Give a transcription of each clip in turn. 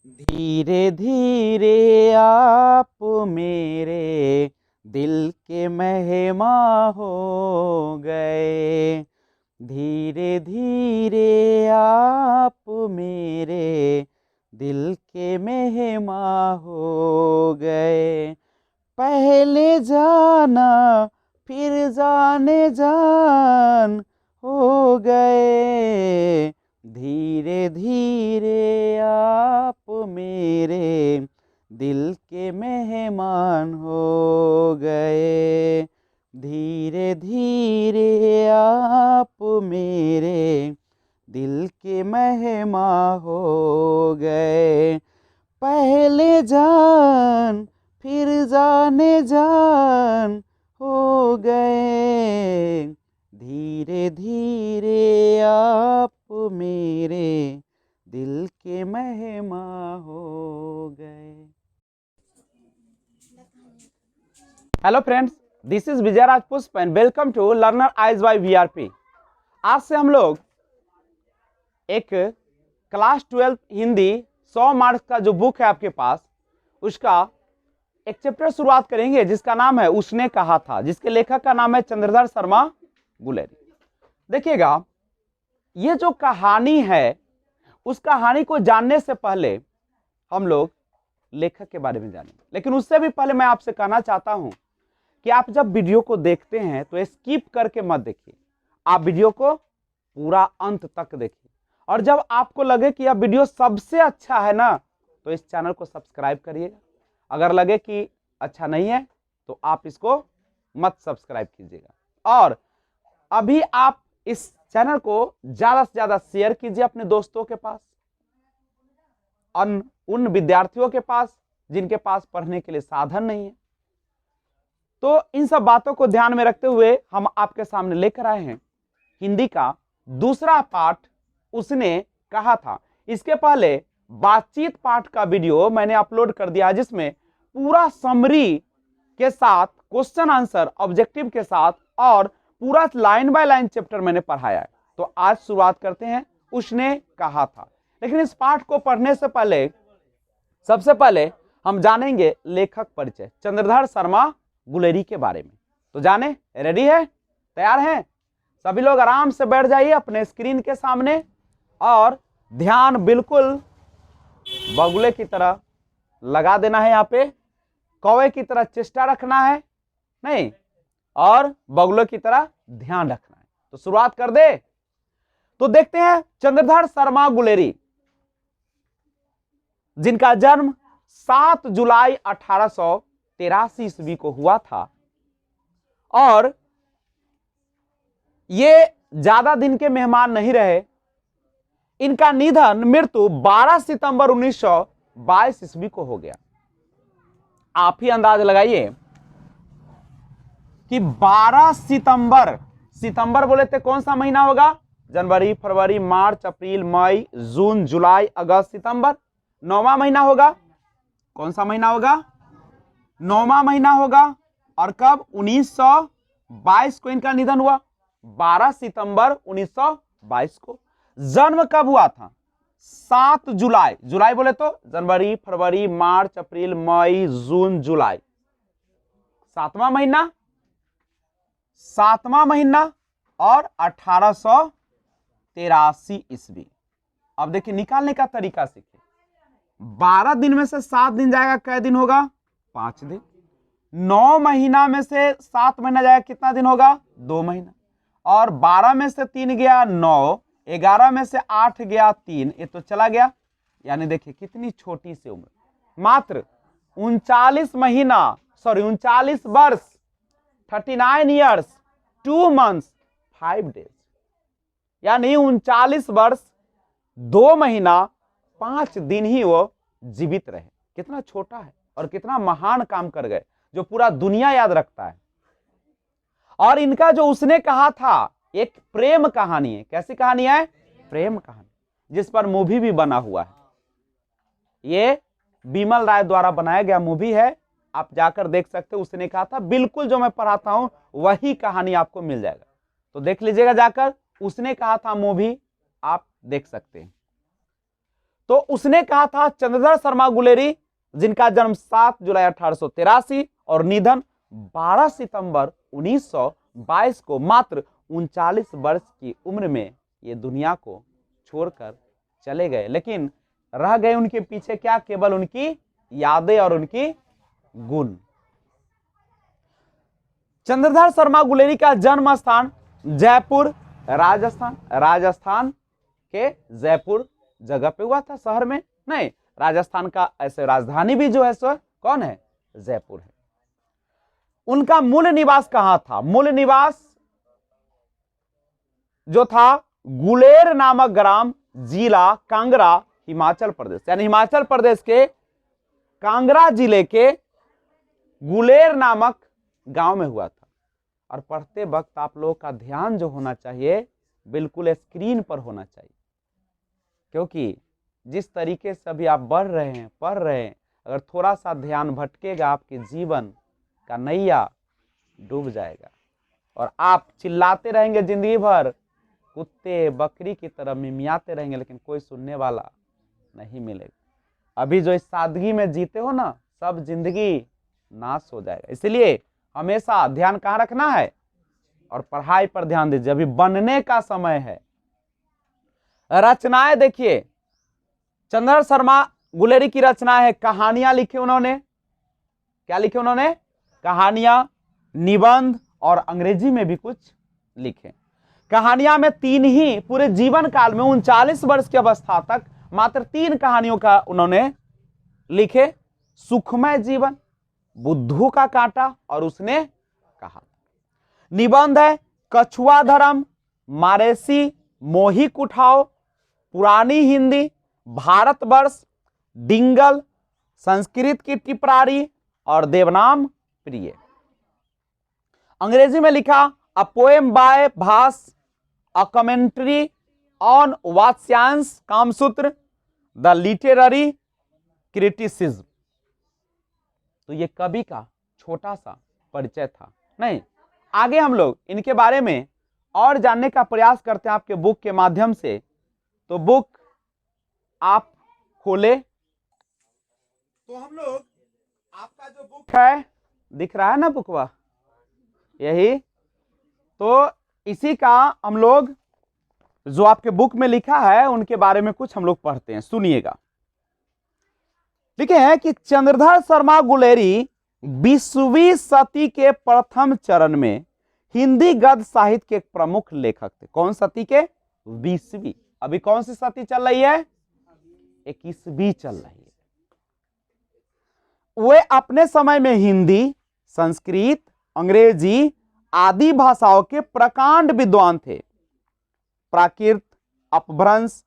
धीरे धीरे आप मेरे दिल के मेहमा हो गए। धीरे धीरे आप मेरे दिल के मेहमा हो गए। पहले जाना फिर जाने जान हो गए। धीरे धीरे आप मेरे दिल के मेहमान हो गए। धीरे धीरे आप मेरे दिल के मेहमान हो गए। पहले जान फिर जाने जान हो गए। धीरे धीरे आप मेरे दिल के मेहमान हो गए। Hello friends, this is Vijay Raj Pushp and welcome to learner eyes by VRP. आज से हम लोग एक क्लास 12 हिंदी 100 मार्क्स का जो बुक है आपके पास, उसका एक चैप्टर शुरुआत करेंगे जिसका नाम है उसने कहा था, जिसके लेखक का नाम है चंद्रधर शर्मा गुलेरी। देखिएगा, ये जो कहानी है उस कहानी को जानने से पहले हम लोग लेखक के बारे में जानेंगे। लेकिन उससे भी पहले मैं आपसे कहना चाहता हूं कि आप जब वीडियो को देखते हैं तो स्किप करके मत देखिए, आप वीडियो को पूरा अंत तक देखिए। और जब आपको लगे कि यह वीडियो सबसे अच्छा है ना, तो इस चैनल को सब्सक्राइब करिएगा। अगर लगे कि अच्छा नहीं है तो आप इसको मत सब्सक्राइब कीजिएगा। और अभी आप इस चैनल को ज्यादा से ज्यादा शेयर कीजिए अपने दोस्तों के पास, उन विद्यार्थियों के पास जिनके पास पढ़ने के लिए साधन नहीं है। तो इन सब बातों को ध्यान में रखते हुए हम आपके सामने लेकर आए हैं हिंदी का दूसरा पाठ, उसने कहा था। इसके पहले बातचीत पाठ का वीडियो मैंने अपलोड कर दिया, जिसमें पूरा समरी के साथ, क्वेश्चन आंसर ऑब्जेक्टिव के साथ और पूरा लाइन बाय लाइन चैप्टर मैंने पढ़ाया है। तो आज शुरुआत करते हैं उसने कहा था। लेकिन इस पाठ को पढ़ने से पहले सबसे पहले हम जानेंगे लेखक परिचय चंद्रधर शर्मा गुलेरी के बारे में। तो जाने, रेडी है, तैयार हैं? सभी लोग आराम से बैठ जाइए अपने स्क्रीन के सामने और ध्यान बिल्कुल बगुले की तरह लगा देना है। यहाँ पे कौवे की तरह चेष्टा रखना है नहीं, और बगुलों की तरह ध्यान रखना है। तो शुरुआत कर दे। तो देखते हैं चंद्रधर शर्मा गुलेरी, जिनका जन्म 7 जुलाई 1883 ईस्वी को हुआ था, और ये ज्यादा दिन के मेहमान नहीं रहे। इनका निधन, मृत्यु 12 सितंबर 1922 ईस्वी को हो गया। आप ही अंदाज लगाइए कि 12 सितंबर, सितंबर बोले थे कौन सा महीना होगा? जनवरी, फरवरी, मार्च, अप्रैल, मई, जून, जुलाई, अगस्त, सितंबर, 9वां महीना होगा। कौन सा महीना होगा? 9वां महीना होगा। और कब? 1922 को इनका निधन हुआ, 12 सितंबर 1922 को। जन्म कब हुआ था? 7 जुलाई। जुलाई बोले तो जनवरी, फरवरी, मार्च, अप्रैल, मई, जून, जुलाई, 7वां महीना, 7वां महीना और 1883 ईस्वी। अब देखिए, निकालने का तरीका सीखिए। 12 दिन में से 7 दिन जाएगा, कै दिन होगा? 5 दिन। 9 महीना में से 7 महीना जाएगा, कितना दिन होगा? 2 महीना। और 12 में से 3 गया 9, 11 में से 8 गया 3, ये तो चला गया। यानी देखिए कितनी छोटी सी उम्र, मात्र 39 महीना, सॉरी 39 वर्ष, 39 ईयर्स 2 मंथ्स 5 डेज, यानी 39 वर्ष 2 महीना 5 दिन ही वो जीवित रहे। कितना छोटा है और कितना महान काम कर गए, जो पूरा दुनिया याद रखता है। और इनका जो उसने कहा था एक प्रेम कहानी है। कैसी कहानी है? प्रेम कहानी, जिस पर मूवी भी बना हुआ है। ये बिमल राय द्वारा बनाया गया मूवी है, आप जाकर देख सकते हो। उसने कहा था, बिल्कुल जो मैं पढ़ाता हूं वही कहानी आपको मिल जाएगा, तो देख लीजिएगा जाकर। उसने कहा था मूवी आप देख सकते हैं। तो उसने कहा था चंद्रधर शर्मा गुलेरी, जिनका जन्म 7 जुलाई 1883 और निधन 12 सितंबर 1922 को मात्र 39 वर्ष की उम्र में ये दुनिया को छोड़कर चले गए। लेकिन रह गए उनके पीछे क्या? केवल उनकी यादें और उनकी गुण। चंद्रधर शर्मा गुलेरी का जन्म स्थान जयपुर, राजस्थान। राजस्थान के जयपुर जगह पे हुआ था, शहर में नहीं। राजस्थान का ऐसे राजधानी भी जो है सो कौन है? जयपुर है। उनका मूल निवास कहां था? मूल निवास जो था गुलेर नामक ग्राम, जिला कांगड़ा, हिमाचल प्रदेश। यानी हिमाचल प्रदेश के कांगड़ा जिले के गुलेर नामक गांव में हुआ था। और पढ़ते वक्त आप लोगों का ध्यान जो होना चाहिए बिल्कुल स्क्रीन पर होना चाहिए, क्योंकि जिस तरीके से अभी आप बढ़ रहे हैं, पढ़ रहे हैं, अगर थोड़ा सा ध्यान भटकेगा आपके जीवन का नैया डूब जाएगा और आप चिल्लाते रहेंगे जिंदगी भर, कुत्ते बकरी की तरह मिमियाते रहेंगे, लेकिन कोई सुनने वाला नहीं मिलेगा। अभी जो इस सादगी में जीते हो ना, सब जिंदगी नाश हो जाएगा। इसलिए हमेशा ध्यान कहाँ रखना है? और पढ़ाई पर ध्यान दीजिए, अभी बनने का समय है। रचनाएं देखिए, चंद्रधर शर्मा गुलेरी की रचना है, कहानियां लिखी उन्होंने। क्या लिखे उन्होंने? कहानियां, निबंध और अंग्रेजी में भी कुछ लिखे। कहानियां में 3 ही, पूरे जीवन काल में 39 वर्ष की अवस्था तक मात्र 3 कहानियों का उन्होंने लिखे। सुखमय जीवन, बुद्धू का कांटा और उसने कहा। निबंध है कछुआ धर्म, मारेसी, मोही कुठाओ, पुरानी हिंदी, भारतवर्ष, डिंगल, संस्कृत की टिप्पणी और देवनाम प्रिय। अंग्रेजी में लिखा a poem by Bhasa, a commentary on वात्स्यांश कामसूत्र, द लिटरेरी क्रिटिसिज्म। तो ये कवि का छोटा सा परिचय था। नहीं, आगे हम लोग इनके बारे में और जानने का प्रयास करते हैं आपके बुक के माध्यम से। तो बुक आप खोले तो हम लोग, आपका जो बुक है दिख रहा है ना बुकवा, यही तो इसी का हम लोग जो आपके बुक में लिखा है उनके बारे में कुछ हम लोग पढ़ते हैं, सुनिएगा। लिखे हैं कि चंद्रधर शर्मा गुलेरी 20वीं सदी के प्रथम चरण में हिंदी गद्य साहित्य के एक प्रमुख लेखक थे। कौन सदी के? 20वीं। अभी कौन सी सदी चल रही है? 21वीं चल रही है। वे अपने समय में हिंदी, संस्कृत, अंग्रेजी आदि भाषाओं के प्रकांड विद्वान थे। प्राकृत, अपभ्रंश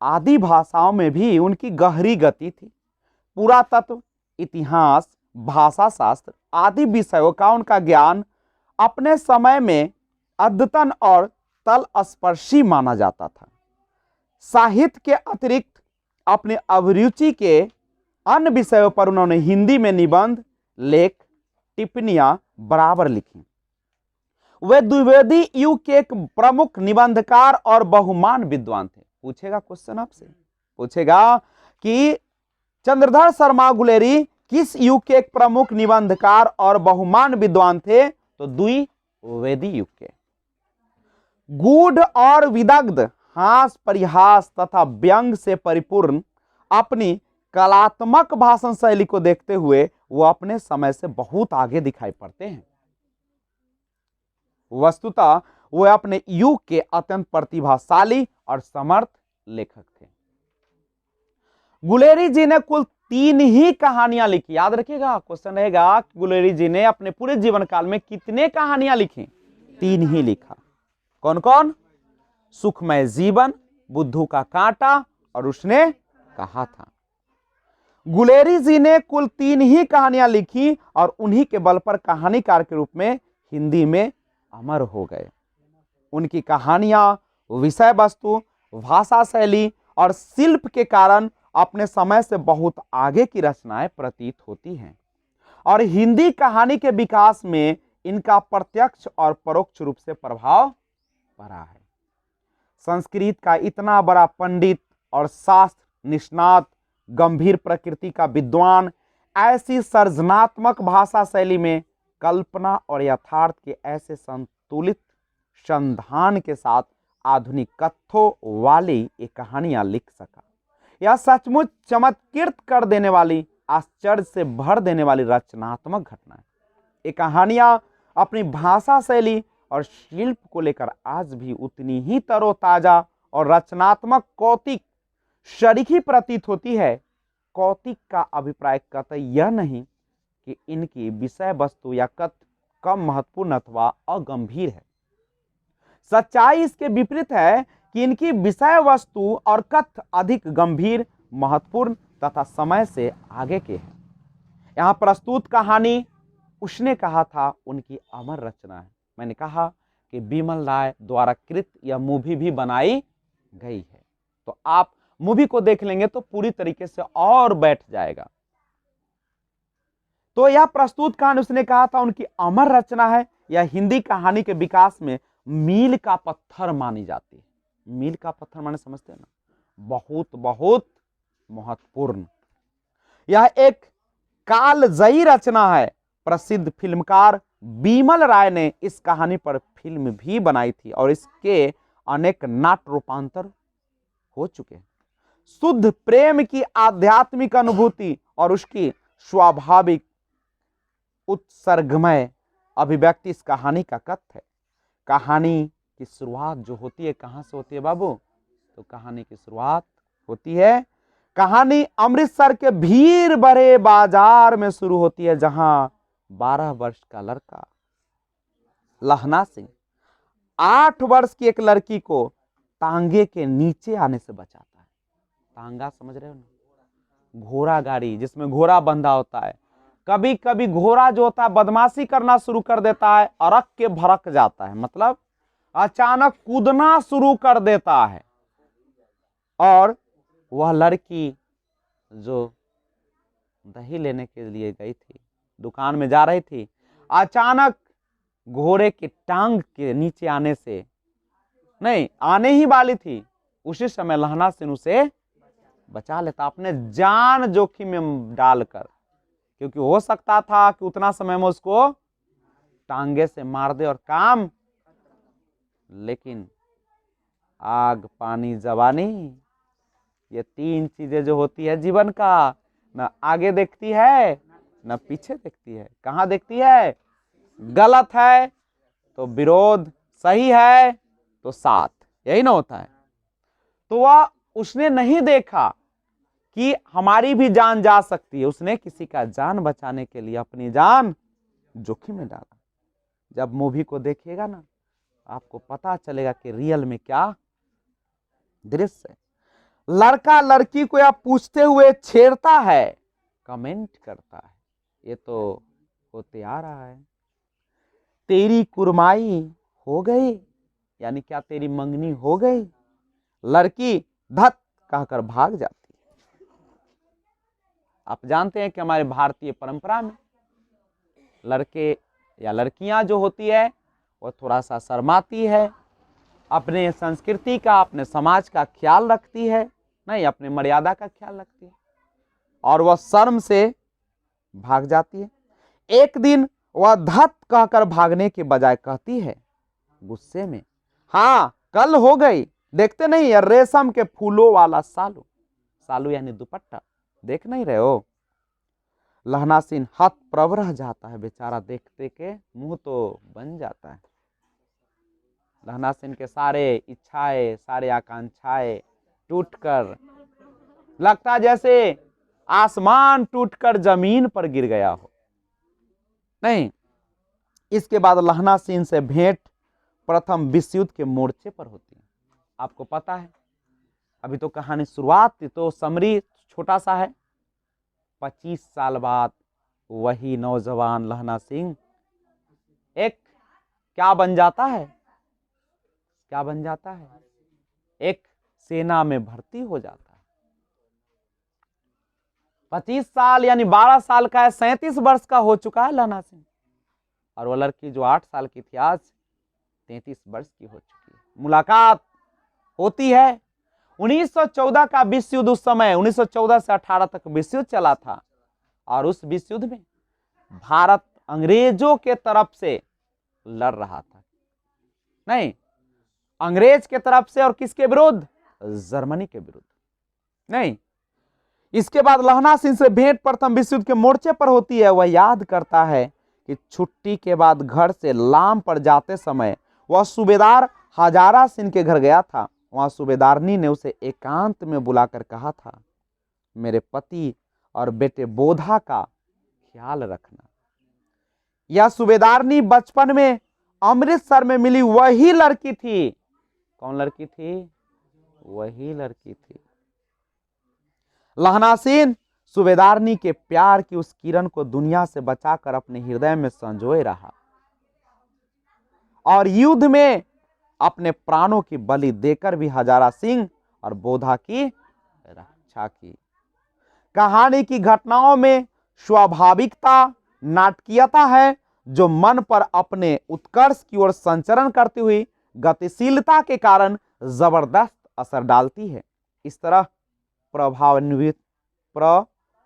आदि भाषाओं में भी उनकी गहरी गति थी। पुरातत्व, इतिहास, भाषा शास्त्र आदि विषयों का उनका ज्ञान अपने समय में अद्यतन और तलस्पर्शी माना जाता था। साहित्य के अतिरिक्त अपने अभिरुचि के अन्य विषयों पर उन्होंने हिंदी में निबंध, लेख, टिप्पणियां बराबर लिखी। वे द्विवेदी युग के एक प्रमुख निबंधकार और बहुमान विद्वान थे। पूछेगा क्वेश्चन आपसे, पूछेगा कि चंद्रधर शर्मा गुलेरी किस युग के एक प्रमुख निबंधकार और बहुमान विद्वान थे? तो द्विवेदी युग के। गूढ़ और विदग्ध हास, परिहास तथा व्यंग से परिपूर्ण अपनी कलात्मक भाषण शैली को देखते हुए वो अपने समय से बहुत आगे दिखाई पड़ते हैं। वस्तुतः वे अपने युग के अत्यंत प्रतिभाशाली और समर्थ लेखक थे। गुलेरी जी ने कुल 3 ही कहानियां लिखी। याद रखिएगा, क्वेश्चन रहेगा गुलेरी जी ने अपने पूरे जीवन काल में कितने कहानियां लिखी? 3 ही लिखा। कौन कौन? सुखमय जीवन, बुद्धू का कांटा और उसने कहा था। गुलेरी जी ने कुल 3 ही कहानियां लिखी और उन्हीं के बल पर कहानीकार के रूप में हिंदी में अमर हो गए। उनकी कहानियां विषय वस्तु, भाषा शैली और शिल्प के कारण अपने समय से बहुत आगे की रचनाएं प्रतीत होती हैं और हिंदी कहानी के विकास में इनका प्रत्यक्ष और परोक्ष रूप से प्रभाव पड़ा है। संस्कृत का इतना बड़ा पंडित और शास्त्र निष्णात, गंभीर प्रकृति का विद्वान ऐसी सर्जनात्मक भाषा शैली में कल्पना और यथार्थ के ऐसे संतुलित संधान के साथ आधुनिक कथ्यों वाली ये कहानियां लिख सका। यह सचमुच चमत्कृत कर देने वाली, आश्चर्य से भर देने वाली रचनात्मक घटना है। ये कहानियां अपनी भाषा शैली और शिल्प को लेकर आज भी उतनी ही तरोताजा और रचनात्मक कौतिक शरीकी प्रतीत होती है। कौतिक का अभिप्राय कतई यह नहीं कि इनकी विषय वस्तु या कथ्य कम महत्वपूर्ण अथवा अगंभीर है। सच्चाई इसके विपरीत है कि इनकी विषय वस्तु और कथ्य अधिक गंभीर, महत्वपूर्ण तथा समय से आगे के हैं। यहां प्रस्तुत कहानी उसने कहा था उनकी अमर रचना है। मैंने कहा कि बिमल राय द्वारा कृत यह मूवी भी बनाई गई है, तो आप मूवी को देख लेंगे तो पूरी तरीके से और बैठ जाएगा। तो यह प्रस्तुत कहानी उसने कहा था उनकी अमर रचना है। यह हिंदी कहानी के विकास में मील का पत्थर मानी जाती है। मील का पत्थर माने समझते हैं ना, बहुत बहुत महत्वपूर्ण। यह एक कालजयी रचना है। प्रसिद्ध फिल्मकार बिमल राय ने इस कहानी पर फिल्म भी बनाई थी और इसके अनेक नाट्य रूपांतर हो चुके हैं। शुद्ध प्रेम की आध्यात्मिक अनुभूति और उसकी स्वाभाविक उत्सर्गमय अभिव्यक्ति इस कहानी का कथ्य है। कहानी की शुरुआत जो होती है कहां से होती है बाबू? तो कहानी की शुरुआत होती है, कहानी अमृतसर के भीड़ भरे बाजार में शुरू होती है, जहां 12 वर्ष का लड़का लहना सिंह 8 वर्ष की एक लड़की को तांगे के नीचे आने से बचाता है। तांगा समझ रहे हो ना, घोड़ा गाड़ी जिसमें घोड़ा बंधा होता है। कभी कभी घोड़ा जो होता है बदमाशी करना शुरू कर देता है, अरक के भड़क जाता है, मतलब अचानक कूदना शुरू कर देता है। और वह लड़की जो दही लेने के लिए गई थी, दुकान में जा रही थी, अचानक घोड़े के टांग के नीचे आने से, नहीं आने ही वाली थी, उसी समय लहना सिंह उसे बचा लेता अपने जान जोखिम में डालकर, क्योंकि हो सकता था कि उतना समय में उसको टांगे से मार दे और काम। लेकिन आग, पानी, जवानी, ये 3 चीजें जो होती है जीवन का, न आगे देखती है न पीछे देखती है। कहां देखती है? गलत है तो विरोध, सही है तो साथ, यही ना होता है। तो वह उसने नहीं देखा कि हमारी भी जान जा सकती है। उसने किसी का जान बचाने के लिए अपनी जान जोखिम में डाला। जब मूवी को देखिएगा ना, आपको पता चलेगा कि रियल में क्या दृश्य है। लड़का लड़की को यह पूछते हुए छेड़ता है, कमेंट करता है, ये तो होते आ रहा है, तेरी कुरमाई हो गई, यानी क्या तेरी मंगनी हो गई? लड़की धत कहकर भाग जाती है। आप जानते हैं कि हमारे भारतीय परंपरा में लड़के या लड़कियां जो होती है वो थोड़ा सा शर्माती है, अपने संस्कृति का, अपने समाज का ख्याल रखती है, नहीं अपने मर्यादा का ख्याल रखती है, और वह शर्म से भाग जाती है। एक दिन वह धत कहकर भागने के बजाय कहती है गुस्से में, हाँ कल हो गई, देखते नहीं है रेशम के फूलों वाला सालू। सालू यानी दुपट्टा, देख नहीं रहे हो? लहना सिंह हतप्रभ रह जाता है, बेचारा देखते के मुंह तो बन जाता है। लहना सिंह के सारे इच्छाएं, सारे आकांक्षाएं टूटकर, लगता जैसे आसमान टूटकर जमीन पर गिर गया हो। नहीं, इसके बाद लहना सिंह से भेंट प्रथम विश्व युद्ध के मोर्चे पर होती है। आपको पता है, अभी तो कहानी शुरुआत थी, तो समरी छोटा सा है। 25 साल बाद वही नौजवान लहना सिंह एक क्या बन जाता है? क्या बन जाता है? एक सेना में भर्ती हो जाता है। 25 साल यानी 12 साल का है, 37 वर्ष का हो चुका है लहना सिंह। और वो लड़की जो 8 साल की थी आज 33 वर्ष की हो चुकी है। मुलाकात होती है, 1914 का विश्व युद्ध उस समय 1914 से 18 तक विश्व युद्ध चला था और उस विश्व युद्ध में भारत अंग्रेजों के तरफ से लड़ रहा था। नहीं, अंग्रेज के तरफ से और किसके विरुद्ध? जर्मनी के विरुद्ध। नहीं, इसके बाद लहना सिंह से भेंट प्रथम विश्व युद्ध के मोर्चे पर होती है। वह याद करता है कि छुट्टी के बाद घर से लाम पर जाते समय वह सूबेदार हजारा सिंह के घर गया था। वहां सूबेदारनी ने उसे एकांत में बुलाकर कहा था, मेरे पति और बेटे बोधा का ख्याल रखना। यह सूबेदारनी बचपन में अमृतसर में मिली वही लड़की थी। कौन लड़की थी? वही लड़की थी। लहना सिंह सूबेदारनी के प्यार की उस किरण को दुनिया से बचाकर अपने हृदय में संजोए रहा और युद्ध में अपने प्राणों की बलि देकर भी हजारा सिंह और बोधा की रक्षा की। कहानी की घटनाओं में स्वाभाविकता, नाटकीयता है जो मन पर अपने उत्कर्ष की ओर संचरण करती हुई गतिशीलता के कारण जबरदस्त असर डालती है। इस तरह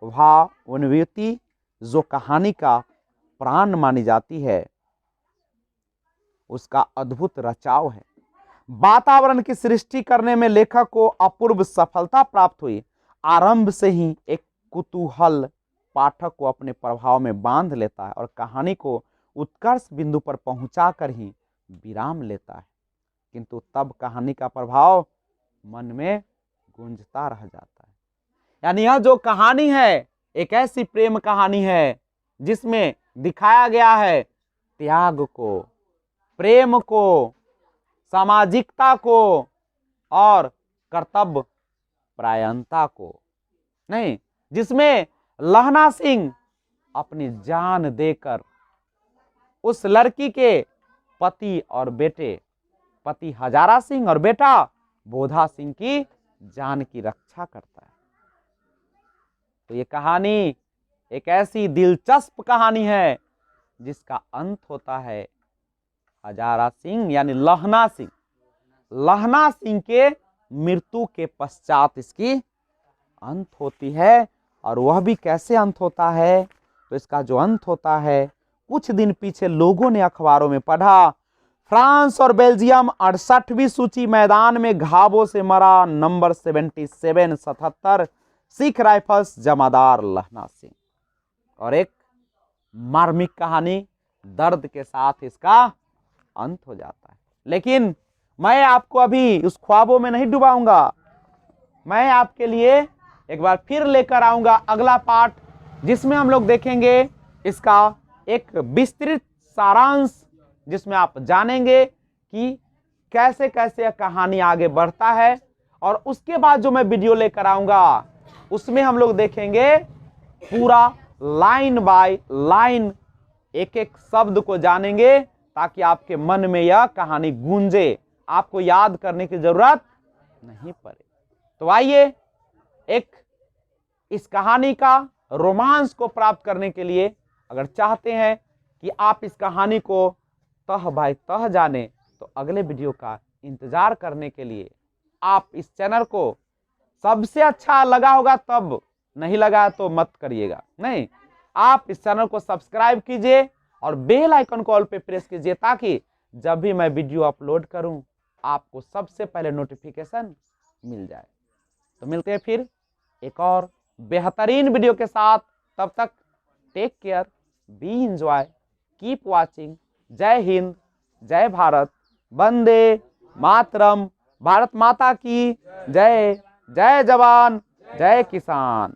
प्रभावान्विति जो कहानी का प्राण मानी जाती है, उसका अद्भुत रचाव है। वातावरण की सृष्टि करने में लेखक को अपूर्व सफलता प्राप्त हुई। आरंभ से ही एक कुतूहल पाठक को अपने प्रभाव में बांध लेता है और कहानी को उत्कर्ष बिंदु पर पहुंचाकर ही विराम लेता है, किंतु तब कहानी का प्रभाव मन में गूंजता रह जाता है। यानी यह जो कहानी है एक ऐसी प्रेम कहानी है जिसमें दिखाया गया है त्याग को, प्रेम को, सामाजिकता को और कर्तव्य परायणता को। नहीं, जिसमें लहना सिंह अपनी जान देकर उस लड़की के पति और बेटे, पति हजारा सिंह और बेटा बोधा सिंह की जान की रक्षा करता है। तो ये कहानी एक ऐसी दिलचस्प कहानी है जिसका अंत होता है हजारा सिंह यानी लहना सिंह। लहना सिंह के मृत्यु के पश्चात इसकी अंत होती है। और वह भी कैसे अंत होता है? तो इसका जो अंत होता है कुछ दिन पीछे लोगों ने अखबारों में पढ़ा, फ्रांस और बेल्जियम 68वीं सूची मैदान में घावों से मरा, नंबर 77 सिख राइफल्स जमादार लहना सिंह। और एक मार्मिक कहानी, दर्द के साथ इसका अंत हो जाता है। लेकिन मैं आपको अभी उस ख्वाबों में नहीं डुबाऊंगा। मैं आपके लिए एक बार फिर लेकर आऊंगा अगला पार्ट, जिसमें हम लोग देखेंगे इसका एक विस्तृत सारांश, जिसमें आप जानेंगे कि कैसे कैसे यह कहानी आगे बढ़ता है। और उसके बाद जो मैं वीडियो लेकर आऊंगा उसमें हम लोग देखेंगे पूरा लाइन बाय लाइन, एक एक शब्द को जानेंगे ताकि आपके मन में यह कहानी गूंजे, आपको याद करने की जरूरत नहीं पड़े। तो आइए एक इस कहानी का रोमांस को प्राप्त करने के लिए अगर चाहते हैं कि आप इस कहानी को तह बाय तह जाने, तो अगले वीडियो का इंतजार करने के लिए आप इस चैनल को सबसे अच्छा लगा होगा तब, नहीं लगा तो मत करिएगा। नहीं, आप इस चैनल को सब्सक्राइब कीजिए और बेल आइकन को ऑल पे प्रेस कीजिए ताकि जब भी मैं वीडियो अपलोड करूं आपको सबसे पहले नोटिफिकेशन मिल जाए। तो मिलते हैं फिर एक और बेहतरीन वीडियो के साथ। तब तक take care, be enjoy, keep watching. जय हिंद, जय भारत, वंदे मातरम, भारत माता की जय, जय जवान, जय किसान।